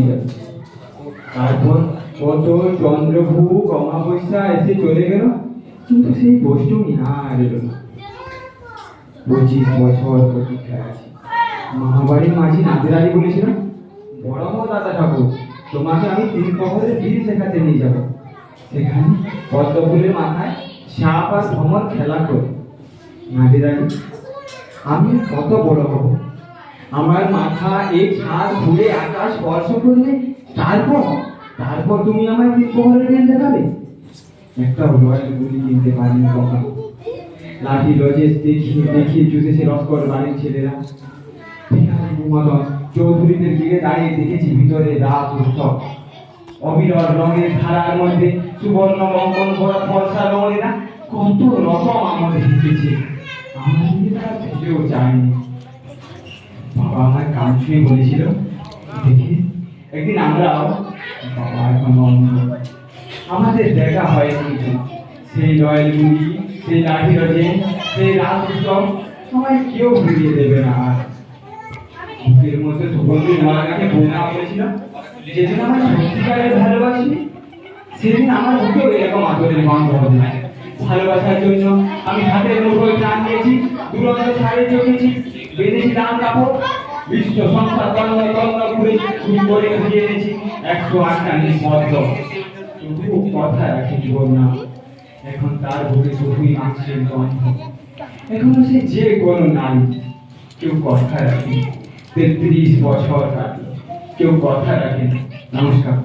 যাবে। তারপর কত চন্দ্রভূ অমাবস্যা এসে চলে গেল, কিন্তু সেই বৈষ্ণবী আর এলো না। 25 বছর প্রতীক্ষায় আছি। মহাবাড়ির মাঝি নাদের আলী বলেছিল, বড় দাদা ঠাকুর, তোমাকে আমি 3 প্রহরের বীর শেখাতে নিয়ে যাব। সেখানে পদ্ম ফুলের মাথায় সাপ আর ভ্রমর খেলা করে। নাদের আলী, আমি কত বড় হব, আমার মাথা এই ছাদ ঘুরে আকাশ স্পর্শ করলে তারপর তুমি আমায় 3 প্রহরের বীর দেখাবে? একটা রয়্যাল গুলি কিনতে পারিনি কখনো। লাঠি লজেস দেখিয়ে জুতেছে লস্কর বাড়ির ছেলেরা। মদন চৌধুরীদের দিকে দাঁড়িয়ে দেখেছি ভিতরে রাত উৎসব। অবিরল রঙের ধারার মধ্যে সুবর্ণ বঙ্কন করা ফলসা রঙেরা কত রকম আমাদের হেসেছে। আমার দিকে তারা ভেবেও চায়নি। বাবা আমার কান ছুঁয়ে বলেছিল, দেখি একদিন আমরাও। বাবা এখন অন্ধ, আমাদের দেখা হয় কিন্তু সেই রয়্যাল গুলি, সেই লাঠি রজে, সেই রাত উৎসব আমায় কেউ ভুলিয়ে দেবে না। আর বুকের মধ্যে সুগন্ধি মালাকে বোনা বলেছিল, যেদিন আমার সত্যিকারের ভালোবাসি সেদিন আমার বুকেও এরকম আদরের গন্ধ হবে। ভালোবাসার জন্য আমি হাতের মুঠোয় প্রাণ দিয়েছি, দুরন্ত ছাড়ে চলেছি, বেঁধেছি দাম কাপড়, বিশ্ব সংসার তন্ন তন্ন ঘুরে চুরি করে খুঁজে এনেছি 108টা নিঃশব্দ। তবুও কথা রাখি জীবন না। এখন তার বুকে শুধুই আঁচড়ের গন্ধ। এখনো সে যে কোনো নারী, কেউ কথা রাখে। 33 বছর কাটে, কেউ কথা রাখে। নমস্কার।